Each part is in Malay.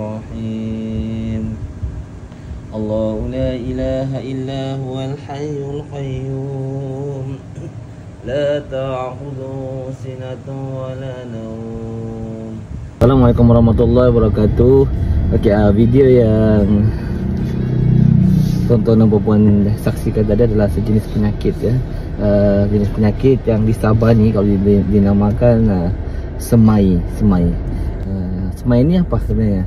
الرحيم الله لا إله إلا هو الحي القيوم لا تأخذه سنة ولا نوم. Assalamualaikum warahmatullahi wabarakatuh. Okey, video yang tontonan perempuan saksikan tadi adalah sejenis penyakit ya. Jenis penyakit yang di Sabah ni kalau dinamakan semai. Semai ni apa sebenarnya?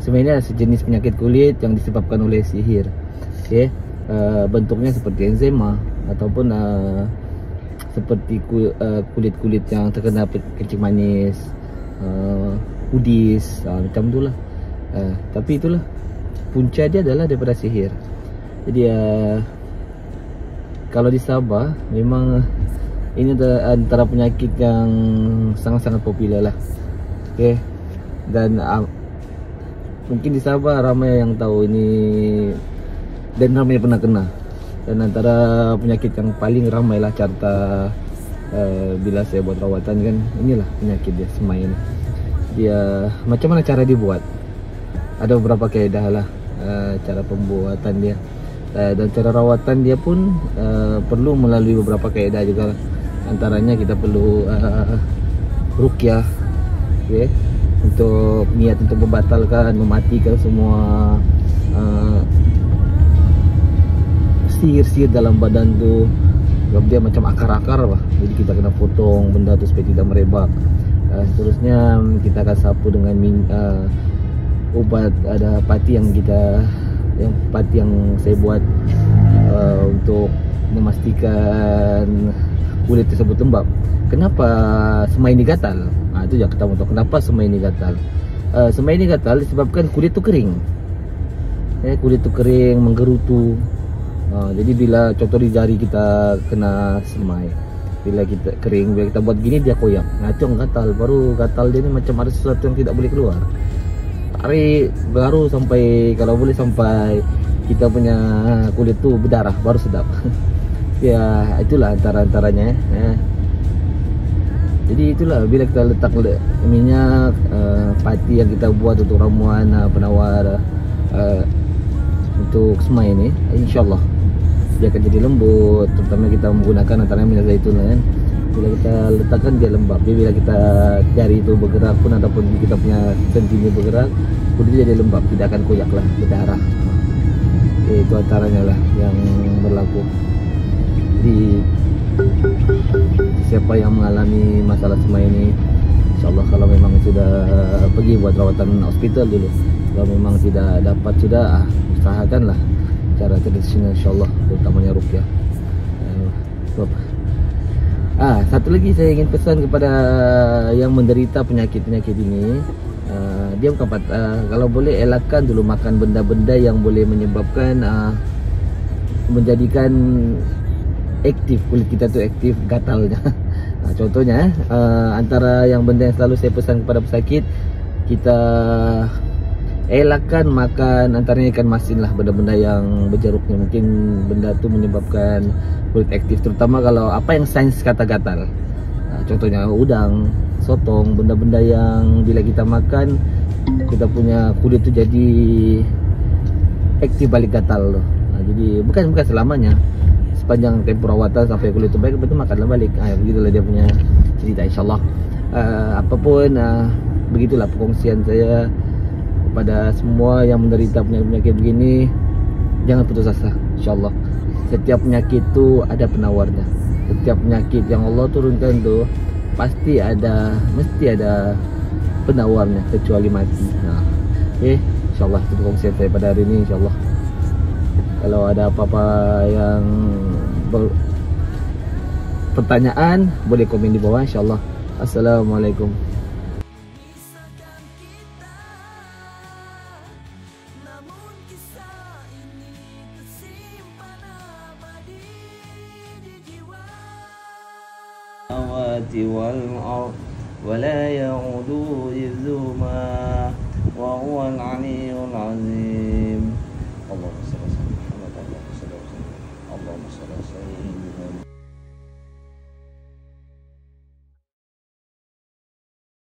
Semai ni adalah sejenis penyakit kulit yang disebabkan oleh sihir. Okey, bentuknya seperti eczema ataupun seperti kulit-kulit yang terkena kencing manis, udis, macam itulah. Tapi itulah punca dia adalah daripada sihir. Jadi kalau di Sabah memang ini antara penyakit yang sangat-sangat popular lah. Okay. Dan mungkin di Sabah ramai yang tahu ini dan ramai yang pernah kena. Dan antara penyakit yang paling ramai lah carta bila saya buat rawatan kan, inilah penyakit dia, semai ni. Dia macam mana cara dibuat? Ada beberapa kaedah lah cara pembuatan dia. Dan cara rawatan dia pun perlu melalui beberapa kaedah juga. Antaranya kita perlu ruqyah, okay? Untuk niat untuk membatalkan, mematikan semua sihir-sihir dalam badan tu. Sebab dia macam akar-akar lah. Jadi kita kena potong benda tu supaya tidak merebak. Seterusnya kita akan sapu dengan ubat, ada pati yang saya buat untuk memastikan kulit tersebut lembab. Kenapa semai ini gatal? Itu je kita tahu kenapa semai ini gatal. Semai ini gatal disebabkan kulit tu kering. Kulit tu kering, menggerutu. Jadi bila contoh di jari kita kena semai, bila kita kering, bila kita buat gini dia koyak. Ngacung gatal, baru gatal dia ni macam ada sesuatu yang tidak boleh keluar. Tarik baru sampai, kalau boleh sampai kita punya kulit tu berdarah, baru sedap. Ya, itulah antara-antaranya ya. Jadi itulah bila kita letak minyak pati yang kita buat untuk ramuan penawar untuk semai ni, insyaAllah dia akan jadi lembut. Terutama kita menggunakan antara minyak zaitun kan. Bila kita letakkan dia lembab. Jadi bila kita jari itu bergerak pun ataupun kita punya sentinya bergerak, kulit dia jadi lembab, tidak akan koyak lah, berdarah. Itu antaranya lah yang berlaku. Jadi siapa yang mengalami masalah semai ini, insyaAllah kalau memang sudah pergi buat rawatan hospital dulu. Kalau memang tidak dapat sudah, usahakanlah cara tradisional insyaAllah, terutamanya ruqyah. Satu lagi saya ingin pesan kepada yang menderita penyakit-penyakit ini, dia bukan kalau boleh elakkan dulu makan benda-benda yang boleh menyebabkan menjadikan aktif kulit kita tu aktif gatalnya. Contohnya antara yang benda yang selalu saya pesan kepada pesakit, kita elakkan makan antaranya ikan masin lah, benda-benda yang berjeruknya. Mungkin benda tu menyebabkan kulit aktif, terutama kalau apa yang sains kata gatal. Contohnya udang, sotong, benda-benda yang bila kita makan kita punya kulit tu jadi aktif balik gatal tu. Jadi bukan selamanya, sepanjang tempoh rawatan sampai kulit tu baik, betul makanlah balik. Begitulah dia punya cerita insyaAllah. Apapun begitulah perkongsian saya kepada semua yang menderita penyakit begini. Jangan putus asa, insyaAllah. Setiap penyakit tu ada penawarnya. Setiap penyakit yang Allah turunkan tu mesti ada penawarnya, kecuali mati. Okay, insyaAllah itu perkongsian saya pada hari ini insyaAllah. Kalau ada apa-apa yang pertanyaan, boleh komen di bawah insyaAllah. Assalamualaikum. والأرض ولا يعودون